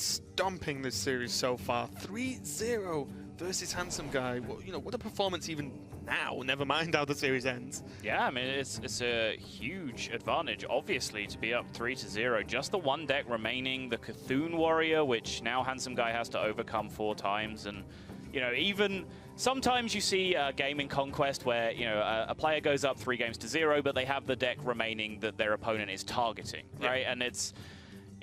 stomping this series so far. 3-0 versus Handsomeguy. Well, you know, what a performance even now, never mind how the series ends. Yeah, I mean, it's a huge advantage, obviously, to be up 3-0. Just the one deck remaining, the Cthulhu Warrior, which now Handsomeguy has to overcome 4 times. And, you know, even sometimes you see a game in Conquest where, you know, a player goes up 3 games to 0, but they have the deck remaining that their opponent is targeting, right? And it's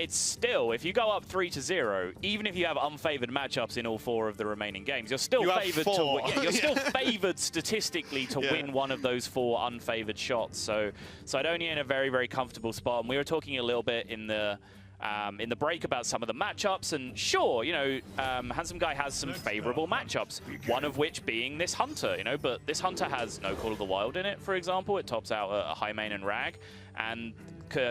still, if you go up 3-0, even if you have unfavored matchups in all 4 of the remaining games, you're still favored to you're still favored statistically to win one of those 4 unfavored shots. So Cydonia in a very, very comfortable spot. And we were talking a little bit in the break about some of the matchups, and sure, you know, Handsomeguy has some favorable matchups, one of which being this Hunter, you know, but this Hunter has no Call of the Wild in it, for example. It tops out a high main and Rag, and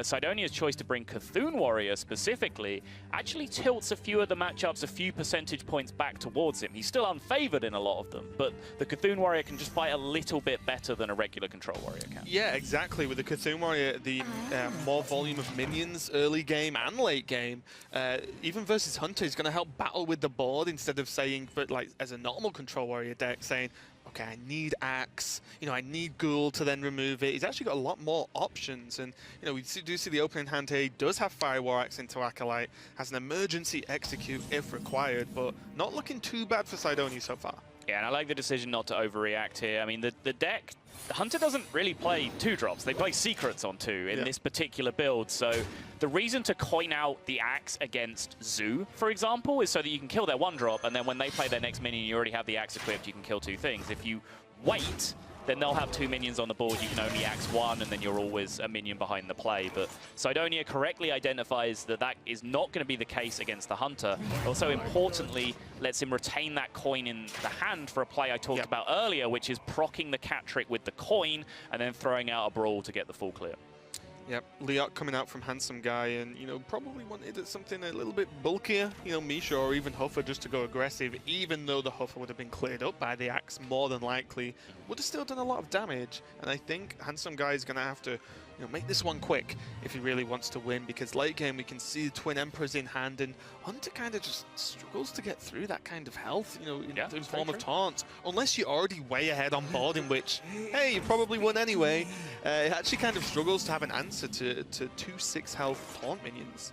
Cydonia's choice to bring Cthulhu Warrior specifically actually tilts a few of the matchups a few percentage points back towards him. He's still unfavored in a lot of them, but the Cthulhu Warrior can just fight a little bit better than a regular Control Warrior can. Yeah, exactly. With the Cthulhu Warrior, the more volume of minions early game and late game, even versus Hunter, is going to help battle with the board instead of saying, but like as a normal Control Warrior deck, saying, okay, I need Axe, you know, I need Ghoul to then remove it. He's actually got a lot more options, and you know, we do see the opening hand here. He does have Fire War Axe into Acolyte, has an emergency execute if required, but not looking too bad for Cydonia so far. Yeah, and I like the decision not to overreact here. I mean, the deck, Hunter doesn't really play 2-drops. They play Secrets on 2 in this particular build. So the reason to coin out the Axe against Zoo, for example, is so that you can kill their 1-drop, and then when they play their next minion, you already have the Axe equipped, you can kill 2 things. If you wait, then they'll have 2 minions on the board, you can only axe 1, and then you're always a minion behind the play. But Cydonia correctly identifies that that is not going to be the case against the Hunter. Also, importantly, lets him retain that coin in the hand for a play I talked about earlier, which is proccing the cat trick with the coin, and then throwing out a brawl to get the full clear. Yep, Liot coming out from Handsomeguy, and you know, probably wanted something a little bit bulkier, you know, Misha or even Huffer just to go aggressive, even though the Huffer would have been cleared up by the Axe more than likely, would have still done a lot of damage. And I think Handsomeguy is going to have to, you know, make this one quick if he really wants to win, because late game we can see the Twin Emperors in hand, and Hunter kind of just struggles to get through that kind of health, you know, in form of taunt, unless you're already way ahead on board, in which, hey, you probably won anyway. It actually kind of struggles to have an answer to 2 6 health taunt minions.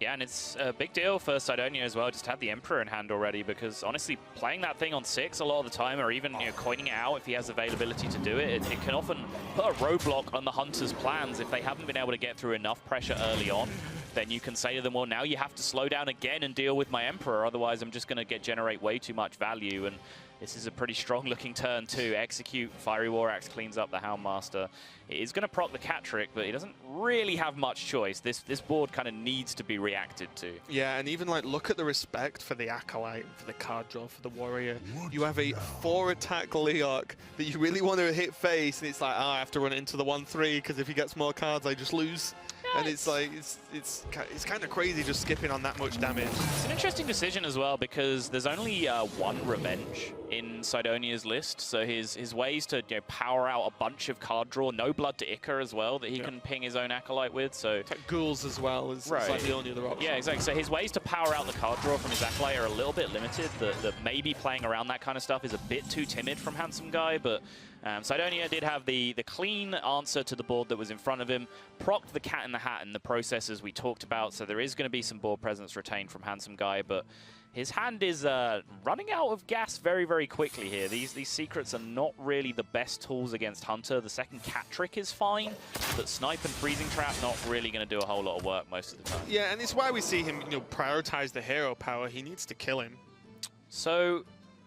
Yeah, and it's a big deal for Cydonia as well, just to have the Emperor in hand already, because honestly, playing that thing on 6 a lot of the time, or even, you know, coining it out if he has availability to do it, it can often put a roadblock on the Hunter's plans. If they haven't been able to get through enough pressure early on, then you can say to them, well, now you have to slow down again and deal with my Emperor, otherwise I'm just going to generate way too much value. And this is a pretty strong-looking turn too. Execute, Fiery War Axe cleans up the Houndmaster. It is going to proc the cat trick, but he doesn't really have much choice. This board kind of needs to be reacted to. Yeah, and even like look at the respect for the Acolyte, for the card draw, for the Warrior. You have a 4-attack Leok that you really want to hit face, and it's like, oh, I have to run it into the 1/3 because if he gets more cards, I just lose. And it's like, it's kind of crazy just skipping on that much damage. It's an interesting decision as well, because there's only 1 Revenge in Cydonia's list, so his ways to, you know, power out a bunch of card draw, no Blood to Icar as well that he can ping his own Acolyte with. So like Ghouls as well is like the only other option. Yeah, exactly. So his ways to power out the card draw from his Acolyte are a little bit limited. That maybe playing around that kind of stuff is a bit too timid from Handsomeguy, but Cydonia did have the clean answer to the board that was in front of him, procced the Cat in the Hat in the process as we talked about, so there is going to be some board presence retained from Handsomeguy, but his hand is running out of gas very, very quickly here. These secrets are not really the best tools against Hunter. The second cat trick is fine, but Snipe and Freezing Trap not really going to do a whole lot of work most of the time. Yeah, and it's why we see him, you know, prioritize the hero power. He needs to kill him. So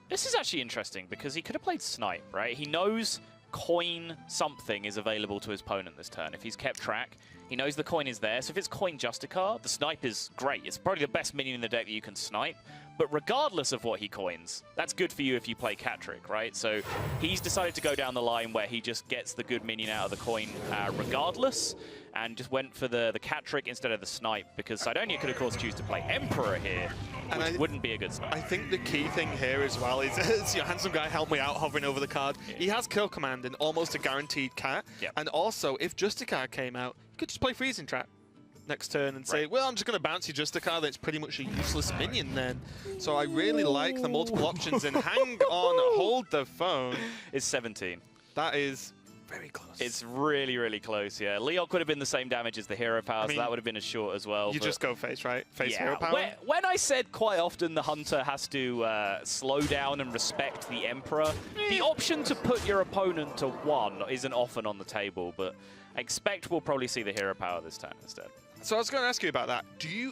this is actually interesting, because he could have played Snipe, right? He knows coin something is available to his opponent this turn. If he's kept track, he knows the coin is there. So if it's coin Justicar, the Snipe is great. It's probably the best minion in the deck that you can snipe. But regardless of what he coins, that's good for you if you play cat trick, right? So he's decided to go down the line where he just gets the good minion out of the coin regardless, and just went for the cat trick instead of the snipe, because Cydonia could, of course, choose to play Emperor here, which wouldn't be a good snipe. I think the key thing here as well is, you know, Handsomeguy help me out hovering over the card. Yeah. He has Kill Command and almost a guaranteed cat. Yep. And also, if Justicar came out, you could just play Freezing Trap. next turn and say, well, I'm just going to bounce your Justicar. That's pretty much a useless minion then. So I really like the multiple options and hang on, hold the phone. It's 17. That is very close. It's really, really close, yeah. Leok would have been the same damage as the hero power, so that would have been as short as well. You just go face, right? Face yeah, hero power? When I said quite often the Hunter has to slow down and respect the Emperor, the option to put your opponent to 1 isn't often on the table, but I expect we'll probably see the hero power this time instead. So I was going to ask you about that.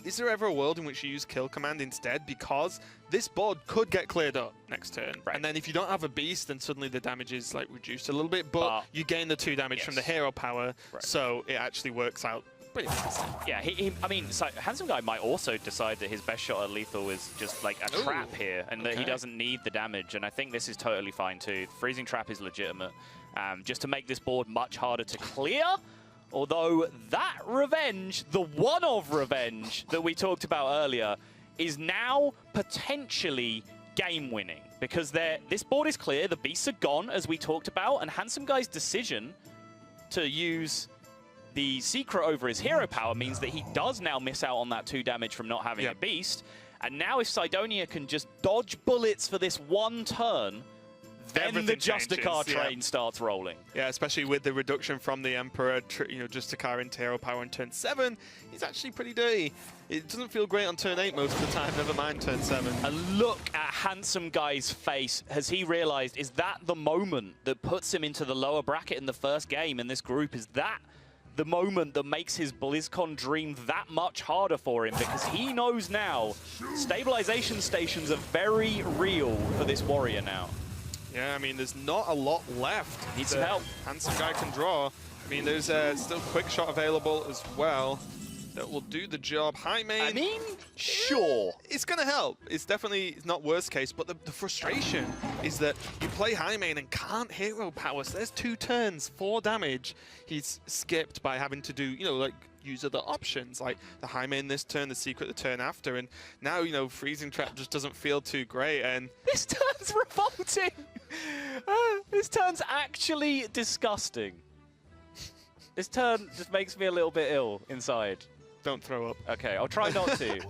Is there ever a world in which you use kill command instead? Because this board could get cleared up next turn. Right. And then if you don't have a beast, then suddenly the damage is like reduced a little bit, but you gain the 2 damage from the hero power. Right. So it actually works out pretty nicely. Yeah, I mean, so Handsomeguy might also decide that his best shot at lethal is just like a trap here, and that he doesn't need the damage. And I think this is totally fine too. Freezing trap is legitimate, just to make this board much harder to clear. Although that revenge, the one-of revenge that we talked about earlier, is now potentially game-winning. Because this board is clear, the beasts are gone, as we talked about, and Handsomeguy's decision to use the secret over his hero power means that he does now miss out on that 2 damage from not having a beast. And now if Cydonia can just dodge bullets for this 1 turn, then the Justicar train starts rolling. Yeah, especially with the reduction from the Emperor, Justicar into hero power on turn 7. He's actually pretty dirty. It doesn't feel great on turn 8 most of the time, never mind turn 7. And look at Handsomeguy face. Has he realized, is that the moment that puts him into the lower bracket in the first game in this group? Is that the moment that makes his BlizzCon dream that much harder for him? Because he knows now stabilization stations are very real for this warrior now. Yeah, I mean, there's not a lot left. Needs some help. Handsomeguy can draw. I mean, there's still quick shot available as well. That will do the job. High main. I mean, sure. It's going to help. It's definitely not worst case, but the frustration is that you play high main and can't hero power. So there's 2 turns, 4 damage. He's skipped by having to do, like, use other options, like the high main this turn, the secret the turn after, and now, freezing trap just doesn't feel too great, and... This turn's revolting! This turn's actually disgusting. This turn just makes me a little bit ill inside. Don't throw up. Okay, I'll try not to.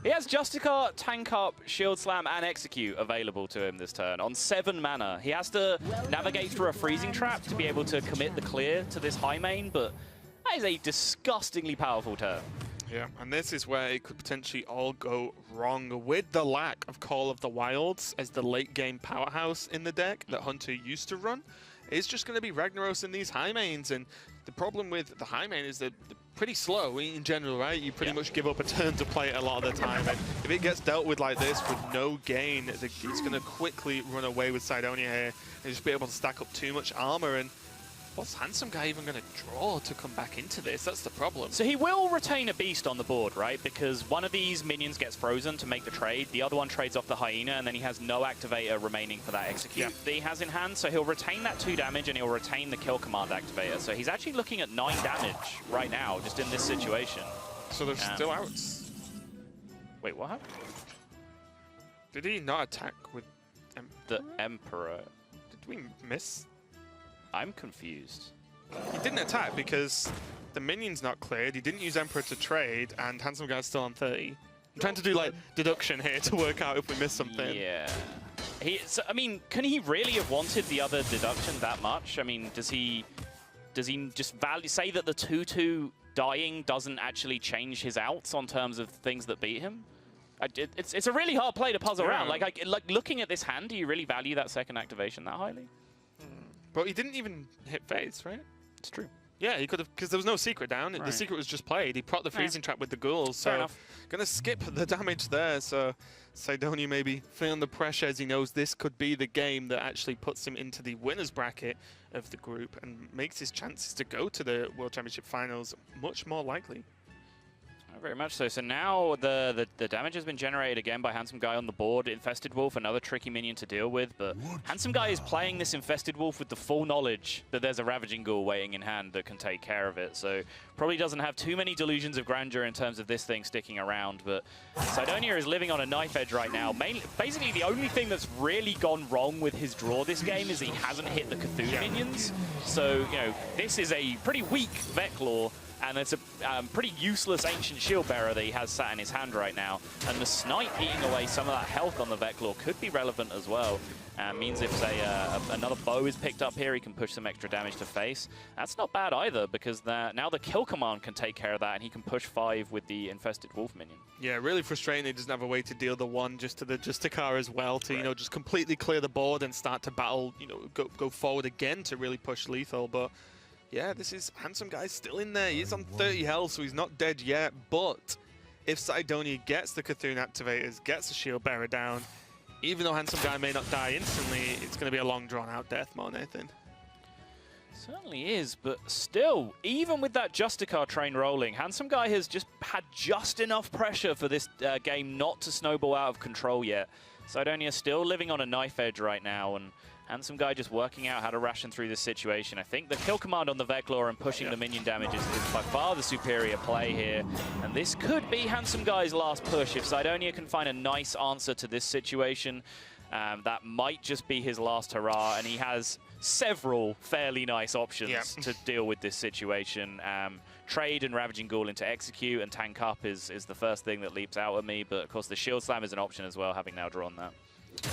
He has Justicar, Tank Up, Shield Slam, and Execute available to him this turn on 7 mana. He has to navigate through a freezing trap to be able to commit the clear to this high main, but that is a disgustingly powerful turn. Yeah, and this is where it could potentially all go wrong with the lack of Call of the Wilds as the late game powerhouse in the deck that Hunter used to run. It's just going to be Ragnaros in these high mains, and the problem with the high main is that they're pretty slow in general, right? You pretty much give up a turn to play it a lot of the time, and if it gets dealt with like this with no gain, it's going to quickly run away with Cydonia here and just be able to stack up too much armor. And what's Handsomeguy even going to draw to come back into this? That's the problem. So he will retain a beast on the board, right? Because one of these minions gets frozen to make the trade. The other one trades off the hyena, and then he has no activator remaining for that execute that he has in hand. So he'll retain that 2 damage, and he'll retain the kill command activator. So he's actually looking at 9 damage right now, just in this situation. So there's still outs. Wait, what happened? Did he not attack with the Emperor? Did we miss? I'm confused. He didn't attack because the minion's not cleared. He didn't use Emperor to trade, and Handsomeguy's still on 30. I'm trying to do like deduction here to work out if we missed something. Yeah. I mean, can he really have wanted the other deduction that much? I mean, does he just say that the 2/2 dying doesn't actually change his outs on terms of things that beat him? It's a really hard play to puzzle around. Like looking at this hand, do you really value that second activation that highly? But he didn't even hit phase, right? It's true. Yeah, he could have, because there was no secret down. Right. The secret was just played. He propped the freezing trap with the ghouls, so gonna skip the damage there. So Cydonia maybe feeling the pressure as he knows this could be the game that actually puts him into the winners bracket of the group and makes his chances to go to the World Championship Finals much more likely. Very much so. So now the damage has been generated again by Handsomeguy on the board. Infested Wolf, another tricky minion to deal with, but Handsomeguy is playing this Infested Wolf with the full knowledge that there's a Ravaging Ghoul waiting in hand that can take care of it. So probably doesn't have too many delusions of grandeur in terms of this thing sticking around, but Cydonia is living on a knife edge right now. Basically, the only thing that's really gone wrong with his draw this game is he hasn't hit the Cthulhu minions. So, this is a pretty weak Veclaw. and it's a pretty useless Ancient Shield Bearer that he has sat in his hand right now. And the Snipe eating away some of that health on the Veclor could be relevant as well. Means if, say, another bow is picked up here, he can push some extra damage to face. That's not bad either, because now the kill command can take care of that, and he can push 5 with the Infested Wolf minion. Yeah, really frustrating. He doesn't have a way to deal the 1 just to the Justicar as well, to, you know, just completely clear the board and start to battle, you know, go forward again to really push lethal. But yeah, this is Handsomeguy still in there. He's on 30 health, so he's not dead yet. But if Cydonia gets the Cthulhu activators, gets the Shield Bearer down, even though Handsomeguy may not die instantly, it's going to be a long, drawn-out death more than anything. Certainly is, but still, even with that Justicar train rolling, Handsomeguy has just had just enough pressure for this game not to snowball out of control yet. Cydonia still living on a knife edge right now, and Handsomeguy just working out how to ration through this situation. I think the kill command on the Veclor and pushing the minion damage is by far the superior play here. And this could be Handsomeguy's last push. If Cydonia can find a nice answer to this situation, that might just be his last hurrah. And he has several fairly nice options to deal with this situation. Trade and Ravaging Ghoul into execute and tank up is the first thing that leaps out at me. But of course the Shield Slam is an option as well, having now drawn that.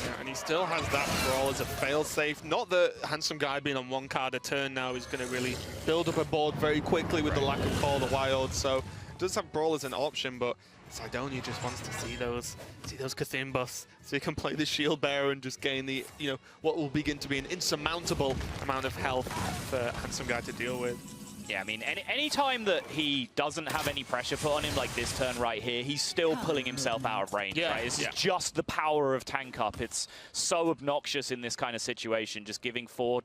Yeah, and he still has that Brawl as a fail-safe. Not that Handsomeguy being on 1 card a turn now is going to really build up a board very quickly with the lack of Call the Wild, so does have Brawl as an option, but Cydonia just wants to see those Cthulhu buffs so he can play the Shield Bearer and just gain the, you know, what will begin to be an insurmountable amount of health for Handsomeguy to deal with. Yeah, I mean, any time that he doesn't have any pressure put on him, like this turn right here, he's still pulling himself out of range, right? This is just the power of tank up. It's so obnoxious in this kind of situation, just giving 4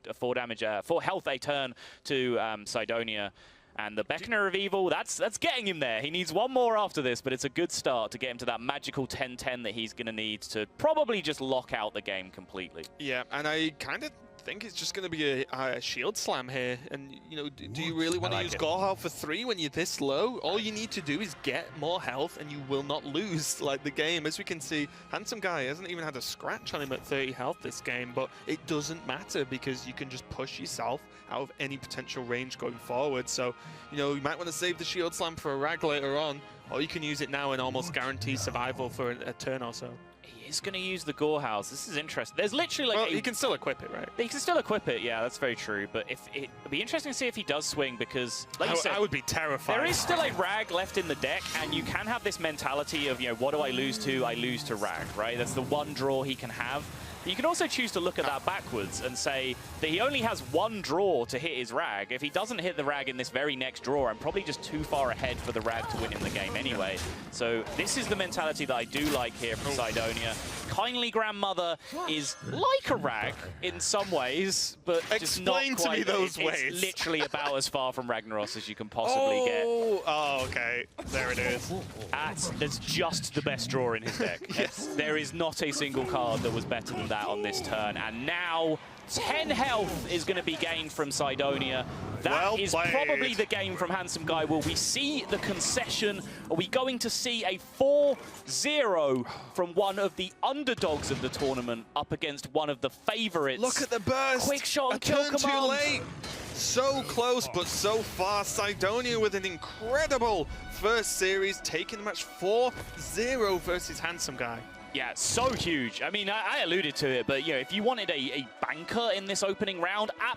health a turn to Cydonia. And the Beckoner of Evil, that's getting him there. He needs 1 more after this, but it's a good start to get him to that magical 10-10 that he's going to need to probably just lock out the game completely. Yeah, and I kind of think it's just going to be a Shield Slam here. And, you know, do you really want to use Gorehal for 3 when you're this low? All you need to do is get more health and you will not lose, like, the game. As we can see, Handsomeguy hasn't even had a scratch on him at 30 health this game, but it doesn't matter because you can just push yourself out of any potential range going forward. So, you know, you might want to save the Shield Slam for a Rag later on, or you can use it now and almost guarantee survival for a turn or so. He is going to use the Gore House. This is interesting. There's literally like... Well, he can still equip it, right? He can still equip it, yeah, that's very true. But it'd be interesting to see if he does swing because, like you said... I would be terrified. There is still a Rag left in the deck, and you can have this mentality of, you know, what do I lose to? I lose to Rag, right? That's the 1 draw he can have. You can also choose to look at that backwards and say that he only has 1 draw to hit his Rag. If he doesn't hit the Rag in this very next draw, I'm probably just too far ahead for the Rag to win in the game anyway. So this is the mentality that I do like here from Cydonia. Kindly Grandmother is like a Rag in some ways, but just not quite. Explain to me those ways. It's literally about as far from Ragnaros as you can possibly get. Oh, okay. There it is. That's just the best draw in his deck. Yes. There is not a single card that was better than that on this turn, and now 10 health is going to be gained from Cydonia. That is probably the game from Handsomeguy. Will we see the concession? Are we going to see a 4-0 from one of the underdogs of the tournament up against one of the favorites? Look at the burst! Quick shot and kill command. Too late. So close, but so far. Cydonia with an incredible first series, taking the match 4-0 versus Handsomeguy. Yeah, so huge. I mean, I alluded to it, but you know, if you wanted a banker in this opening round, absolutely.